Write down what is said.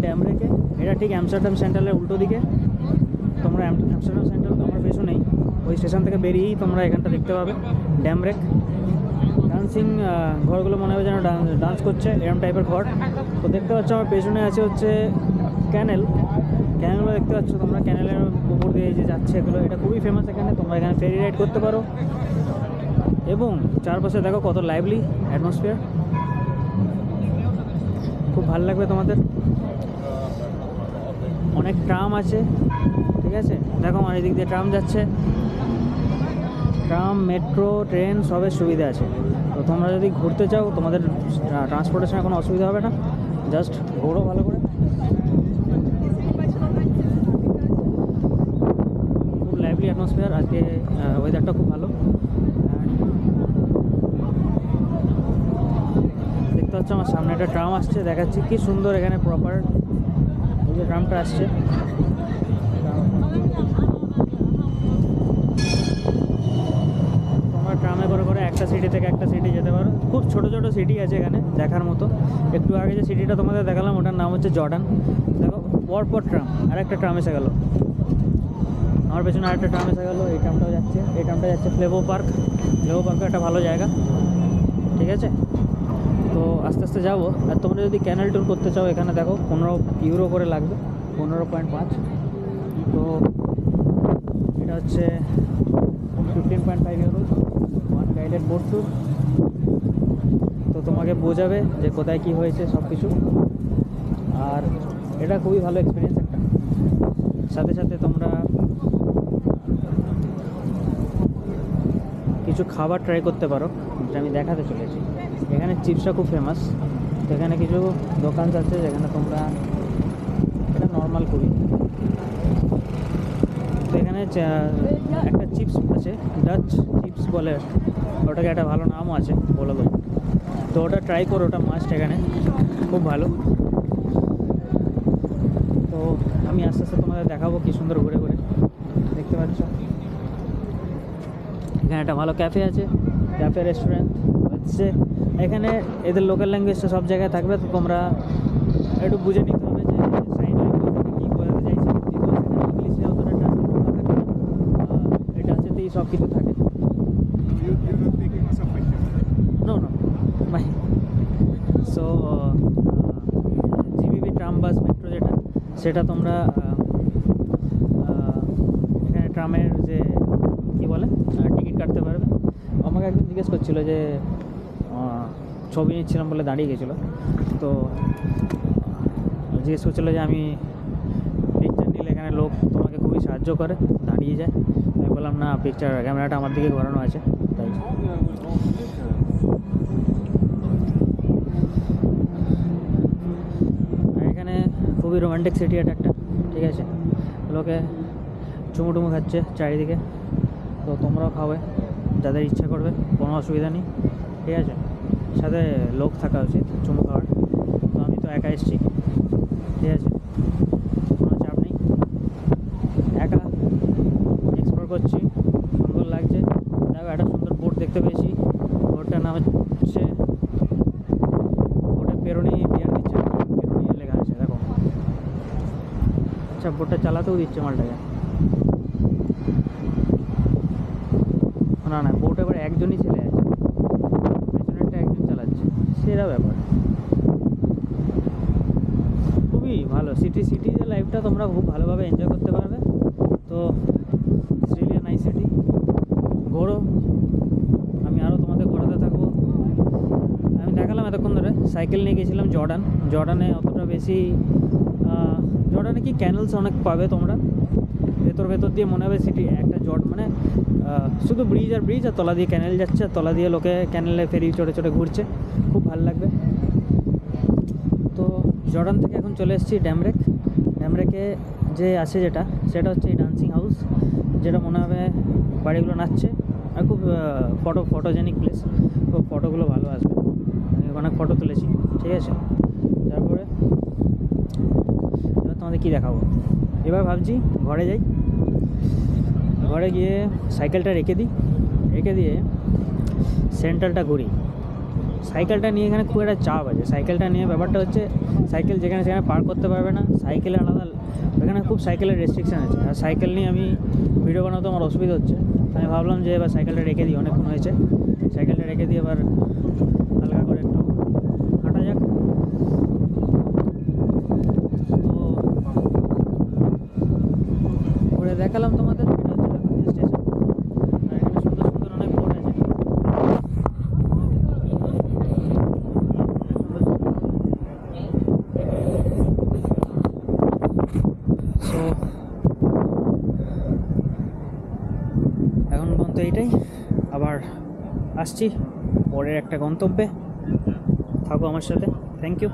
ড্যামরেকে। এটা ঠিক অ্যামস্টারডাম সেন্ট্রালের উল্টো দিকে। তোমরা অ্যামস্টারডাম সেন্ট্রাল আমার পেছনেই, ওই স্টেশন থেকে বেরিয়েই তোমরা এখানটা দেখতে পাবে ড্যামরেক। ডান্সিং ঘরগুলো মনে হবে যেন ডান্স করছে, এরকম টাইপের ঘর। তো দেখতে পাচ্ছ আমার পেছনে আছে হচ্ছে ক্যানেলগুলো দেখতে পাচ্ছ তোমরা, ক্যানেলের উপর দিয়ে যে যাচ্ছে এগুলো, এটা খুবই ফেমাস এখানে। তোমরা এখানে ফেরি রাইড করতে পারো এবং চারপাশে দেখো কত লাইভলি অ্যাটমসফিয়ার, খুব ভালো লাগবে তোমাদের। অনেক ট্রাম আছে, ঠিক আছে, দেখো আমার এদিক দিয়ে ট্রাম যাচ্ছে। ট্রাম, মেট্রো, ট্রেন সবের সুবিধা আছে। তো তোমরা যদি ঘুরতে চাও তোমাদের ট্রান্সপোর্টেশনের কোনো অসুবিধা হবে না, জাস্ট ঘোরো ভালো করে। খুব লাইভলি অ্যাটমসফিয়ার, আজকে ওয়েদারটা খুব ভালো। দেখতে পাচ্ছ আমার সামনে একটা ট্রাম আসছে, দেখাচ্ছি কি সুন্দর এখানে প্রপার এই যে ট্রামটা আসছে। তোমরা ট্রামে করে করে একটা সিটি থেকে একটা সিটি যেতে পারো। খুব ছোট ছোট সিটি আছে এখানে দেখার মতো। একটু আগে যে সিটিটা তোমাদের দেখালাম ওটার নাম হচ্ছে জর্ডান। দেখো পরপর ট্রাম, আরেকটা ট্রাম এসে গেল আমার পেছনে, আরেকটা ট্রাম এসে গেলো। এই ট্রামটাও যাচ্ছে, এই ট্রামটা যাচ্ছে ফ্লেভো পার্ক। ফ্লেভো পার্কও একটা ভালো জায়গা, ঠিক আছে। তো আস্তে আস্তে যাবো। আর তোমরা যদি ক্যানেল ট্যুর করতে চাও এখানে দেখো 15 ইউরো করে লাগবে, 15.5। তো এটা হচ্ছে 15.5 euro one guided boat tour. তো তোমাকে বোঝাবে যে কোথায় কী হয়েছে সব কিছু। আর এটা খুবই ভালো এক্সপিরিয়েন্স একটা। সাথে সাথে তোমরা কিছু খাবার ট্রাই করতে পারো, যেটা আমি দেখাতে চলেছি। এখানে চিপসটা খুব ফেমাস। তো এখানে কিছু দোকান আছে যেখানে তোমরা, এটা নর্মাল খুবই। তো এখানে একটা চিপস আছে, ডাচ চিপস বলে ওটাকে, একটা ভালো নামও আছে বলে দেবো। তো ওটা ট্রাই করো, ওটা মাস্ট এখানে, খুব ভালো। তো আমি আস্তে আস্তে তোমাদের দেখাবো কী সুন্দর ঘুরে ঘুরে। দেখতে পাচ্ছ এখানে একটা ভালো ক্যাফে আছে, ক্যাফে রেস্টুরেন্ট হচ্ছে। এখানে এদের লোকাল ল্যাঙ্গুয়েজটা সব জায়গায় থাকবে। তো তোমরা একটু বুঝে নিতে হবে যে সাইন ল্যাঙ্গুয়েজ কী বোঝাতে চাইছে। ইংলিশে অতটা ট্রান্সলেট করা থাকে না, এটা আছেতেই সব কিছু থাকে। নো মাই সো জিবিবি ট্রাম বাস মেট্রো যেটা, সেটা তোমরা এখানে ট্রামের যে কী বলে টিকিট কাটতে পারবে। আমাকে একজন জিজ্ঞেস করছিল যে ছবি নিচ্ছিলাম বলে দাঁড়িয়ে গেছিলো। তো জিজ্ঞেস করছিলো যে আমি পিকচার নিলে এখানে লোক তোমাকে খুবই সাহায্য করে, দাঁড়িয়ে যায়। আমি বললাম না, পিকচার ক্যামেরাটা আমার দিকে ঘোরানো আছে তাই। আর এখানে খুবই রোমান্টিক সিটি এটা একটা, ঠিক আছে। লোকে চুমুটুমু খাচ্ছে চারিদিকে। তো তোমরাও খাবে যাদের ইচ্ছা করবে, কোনো অসুবিধা নেই, ঠিক আছে। সাথে লোক থাকা উচিত চুমু খাওয়ার। তো আমি তো একা এসেছি, ঠিক আছে, কোনো চাপ নেই, একা এক্সপ্লোর করছি, সুন্দর লাগছে। দেখো একটা সুন্দর বোট দেখতে পেয়েছি, বোটটার নাম হচ্ছে, বোটে পেরোনি বিয়ার দিচ্ছে, পেরোনি লেখা আছে দেখো। আচ্ছা, বোটটা চালাতেও দিচ্ছে মালটাকে। না বোট এবার একজনই ছেলে আছে, পেছনেরটা একজন চালাচ্ছে, সেরা ব্যাপার। খুবই ভালো সিটি যে লাইফটা তোমরা খুব ভালোভাবে এনজয় করতে পারবে। তো অস্ট্রেলিয়া নাইস সিটি, ঘোরো। আমি আরও তোমাদের ঘোরাতে থাকবো। আমি দেখালাম এতক্ষণ ধরে, সাইকেল নিয়ে গেছিলাম জর্ডানে অতটা বেশি, জর্ডানে কি ক্যানেলস অনেক পাবে তোমরা, ভেতর দিয়ে মনে হবে সিটি একটা মানে শুধু ব্রিজ আর তলা দিয়ে ক্যানেল যাচ্ছে, আর তলা দিয়ে লোকে ক্যানেলে ফেরি চড়ে ঘুরছে, খুব ভালো লাগবে। তো জর্ডান থেকে এখন চলে এসেছি ড্যামরেকে যে আছে সেটা হচ্ছে এই ডান্সিং হাউস, যেটা মনে হবে বাড়িগুলো নাচছে। আর খুব ফটোজেনিক প্লেস, খুব ফটোগুলো ভালো আসবে। আমি অনেক ফটো তুলেছি, ঠিক আছে। তারপরে এবার তোমাদের কী দেখাবো, এবার ভাবছি ঘরে যাই, ঘরে গিয়ে সাইকেলটা রেখে দিয়ে সেন্ট্রালটা ঘুরি। সাইকেলটা নিয়ে এখানে খুব একটা চাপ আছে। সাইকেলটা নিয়ে ব্যাপারটা হচ্ছে সাইকেল যেখানে সেখানে পার্ক করতে পারবে না, সাইকেলে আলাদা, এখানে খুব সাইকেলের রেস্ট্রিকশান আছে। আর সাইকেল নিয়ে আমি ভিডিও বানাতে আমার অসুবিধা হচ্ছে। আমি ভাবলাম যে এবার সাইকেলটা রেখে দিই, অনেকক্ষণ হয়েছে, সাইকেলটা রেখে দিয়ে এবার হালকা করে একটু হাঁটা যাক। তো ঘুরে দেখালাম তোমাদের। এটা হচ্ছে দেখো স্টেশন, আর এখানে সুন্দর সুন্দর অনেক বোট আছে। সো এখন পর্যন্ত এইটাই, আবার আসছি পরের একটা গন্তব্যে। থাকো আমার সাথে। Thank you.